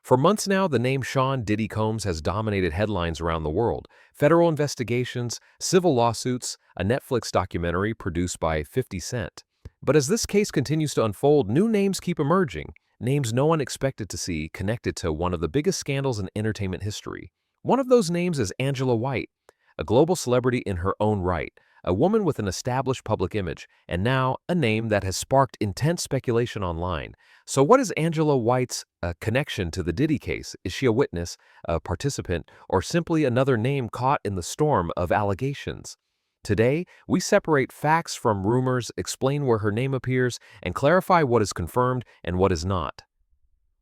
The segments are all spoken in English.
For months now, the name Sean Diddy Combs has dominated headlines around the world. Federal investigations, civil lawsuits, a Netflix documentary produced by 50 Cent. But as this case continues to unfold, new names keep emerging, names no one expected to see connected to one of the biggest scandals in entertainment history. One of those names is Angela White, a global celebrity in her own right, a woman with an established public image, and now a name that has sparked intense speculation online. So what is Angela White's connection to the Diddy case? Is she a witness, a participant, or simply another name caught in the storm of allegations? Today, we separate facts from rumors, explain where her name appears, and clarify what is confirmed and what is not.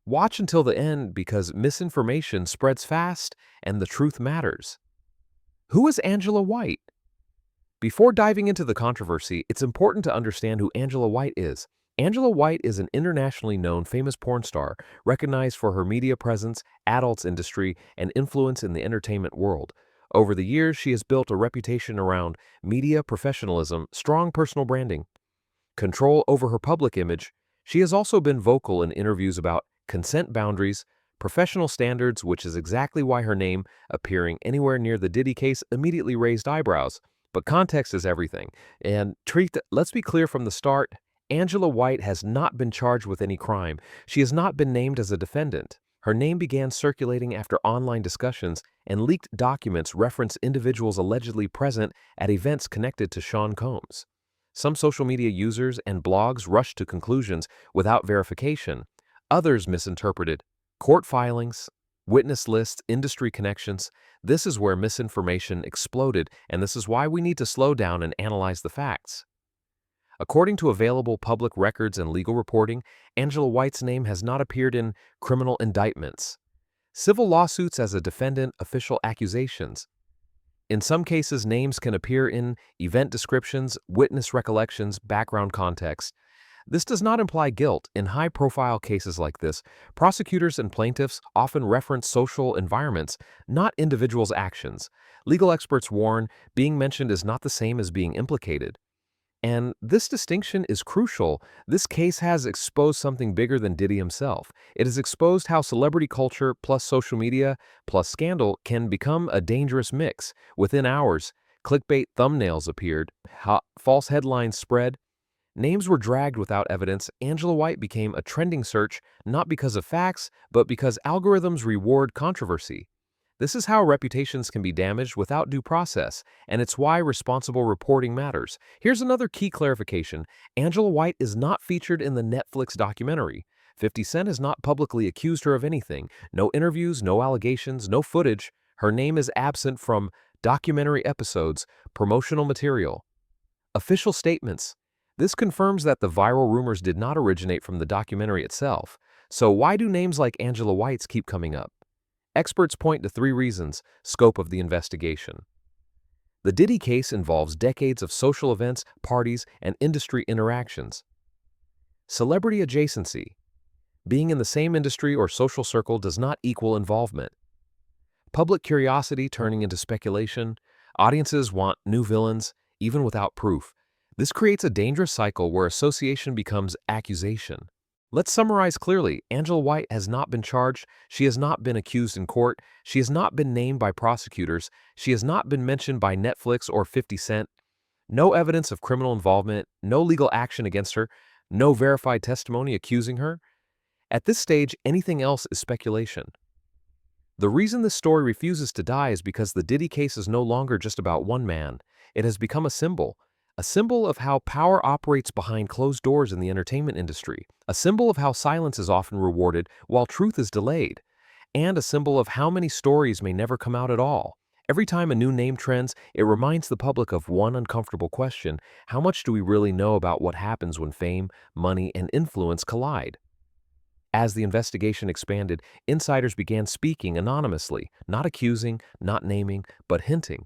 Watch until the end because misinformation spreads fast and the truth matters. Who is Angela White? Before diving into the controversy, it's important to understand who Angela White is. Angela White is an internationally known famous porn star, recognized for her media presence, adults industry, and influence in the entertainment world. Over the years, she has built a reputation around media professionalism, strong personal branding, control over her public image. She has also been vocal in interviews about consent boundaries, professional standards, which is exactly why her name appearing anywhere near the Diddy case immediately raised eyebrows. But context is everything. Let's be clear from the start, Angela White has not been charged with any crime. She has not been named as a defendant. Her name began circulating after online discussions and leaked documents reference individuals allegedly present at events connected to Sean Combs. Some social media users and blogs rushed to conclusions without verification. Others misinterpreted court filings, witness lists, industry connections. This is where misinformation exploded, and this is why we need to slow down and analyze the facts. According to available public records and legal reporting, Angela White's name has not appeared in criminal indictments, civil lawsuits as a defendant, official accusations. In some cases, names can appear in event descriptions, witness recollections, background context. This does not imply guilt. In high-profile cases like this, prosecutors and plaintiffs often reference social environments, not individuals' actions. Legal experts warn being mentioned is not the same as being implicated. And this distinction is crucial. This case has exposed something bigger than Diddy himself. It has exposed how celebrity culture plus social media plus scandal can become a dangerous mix. Within hours, clickbait thumbnails appeared, false headlines spread, names were dragged without evidence. Angela White became a trending search not because of facts, but because algorithms reward controversy. This is how reputations can be damaged without due process, and it's why responsible reporting matters. Here's another key clarification. Angela White is not featured in the Netflix documentary. 50 Cent has not publicly accused her of anything. No interviews, no allegations, no footage. Her name is absent from documentary episodes, promotional material, official statements. This confirms that the viral rumors did not originate from the documentary itself. So why do names like Angela White's keep coming up? Experts point to three reasons: scope of the investigation. The Diddy case involves decades of social events, parties, and industry interactions. Celebrity adjacency. Being in the same industry or social circle does not equal involvement. Public curiosity turning into speculation. Audiences want new villains, even without proof. This creates a dangerous cycle where association becomes accusation. Let's summarize clearly. Angela White has not been charged. She has not been accused in court. She has not been named by prosecutors. She has not been mentioned by Netflix or 50 Cent. No evidence of criminal involvement, no legal action against her, no verified testimony accusing her. At this stage, anything else is speculation. The reason this story refuses to die is because the Diddy case is no longer just about one man. It has become a symbol of how power operates behind closed doors in the entertainment industry, a symbol of how silence is often rewarded while truth is delayed, and a symbol of how many stories may never come out at all. Every time a new name trends, it reminds the public of one uncomfortable question: how much do we really know about what happens when fame, money, and influence collide? As the investigation expanded, insiders began speaking anonymously, not accusing, not naming, but hinting.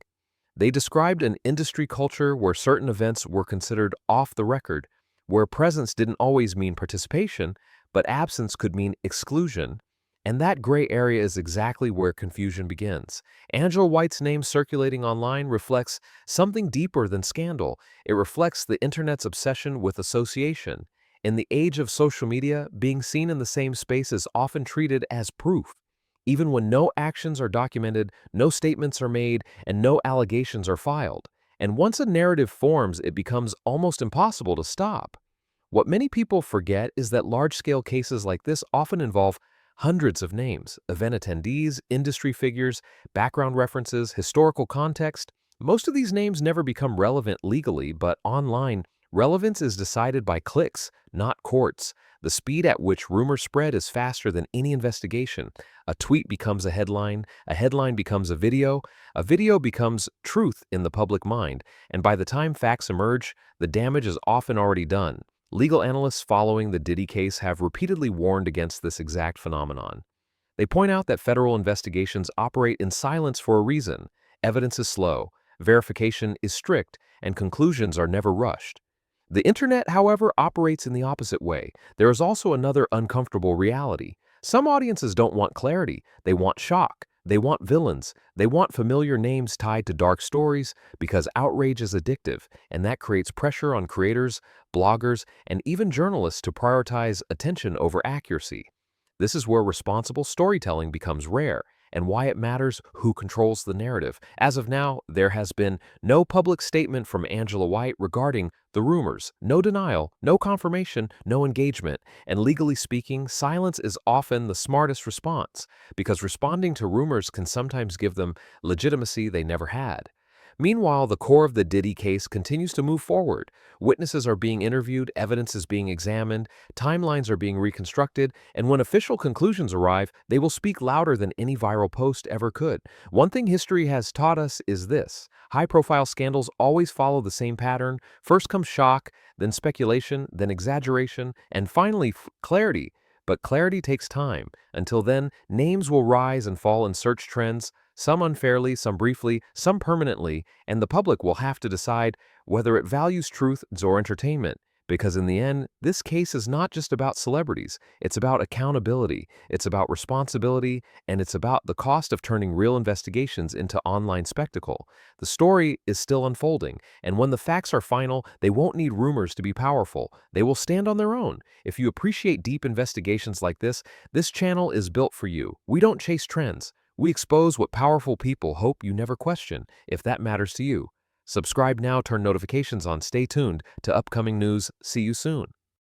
They described an industry culture where certain events were considered off the record, where presence didn't always mean participation, but absence could mean exclusion. And that gray area is exactly where confusion begins. Angela White's name circulating online reflects something deeper than scandal. It reflects the internet's obsession with association. In the age of social media, being seen in the same space is often treated as proof. Even when no actions are documented, no statements are made, and no allegations are filed. And once a narrative forms, it becomes almost impossible to stop. What many people forget is that large-scale cases like this often involve hundreds of names, event attendees, industry figures, background references, historical context. Most of these names never become relevant legally, but online, relevance is decided by clicks, not courts. The speed at which rumors spread is faster than any investigation. A tweet becomes a headline becomes a video becomes truth in the public mind, and by the time facts emerge, the damage is often already done. Legal analysts following the Diddy case have repeatedly warned against this exact phenomenon. They point out that federal investigations operate in silence for a reason. Evidence is slow, verification is strict, and conclusions are never rushed. The internet, however, operates in the opposite way. There is also another uncomfortable reality. Some audiences don't want clarity, they want shock. They want villains. They want familiar names tied to dark stories because outrage is addictive, and that creates pressure on creators, bloggers, and even journalists to prioritize attention over accuracy. This is where responsible storytelling becomes rare and why it matters who controls the narrative. As of now, there has been no public statement from Angela White regarding the rumors, no denial, no confirmation, no engagement, and legally speaking, silence is often the smartest response because responding to rumors can sometimes give them legitimacy they never had. Meanwhile, the core of the Diddy case continues to move forward. Witnesses are being interviewed, evidence is being examined, timelines are being reconstructed, and when official conclusions arrive, they will speak louder than any viral post ever could. One thing history has taught us is this: high-profile scandals always follow the same pattern. First comes shock, then speculation, then exaggeration, and finally clarity. But clarity takes time. Until then, names will rise and fall in search trends, some unfairly, some briefly, some permanently, and the public will have to decide whether it values truth or entertainment. Because in the end, this case is not just about celebrities. It's about accountability, it's about responsibility, and it's about the cost of turning real investigations into online spectacle. The story is still unfolding, and when the facts are final, they won't need rumors to be powerful. They will stand on their own. If you appreciate deep investigations like this channel is built for you. We don't chase trends. We expose what powerful people hope you never question, if that matters to you. Subscribe now, turn notifications on, stay tuned to upcoming news. See you soon.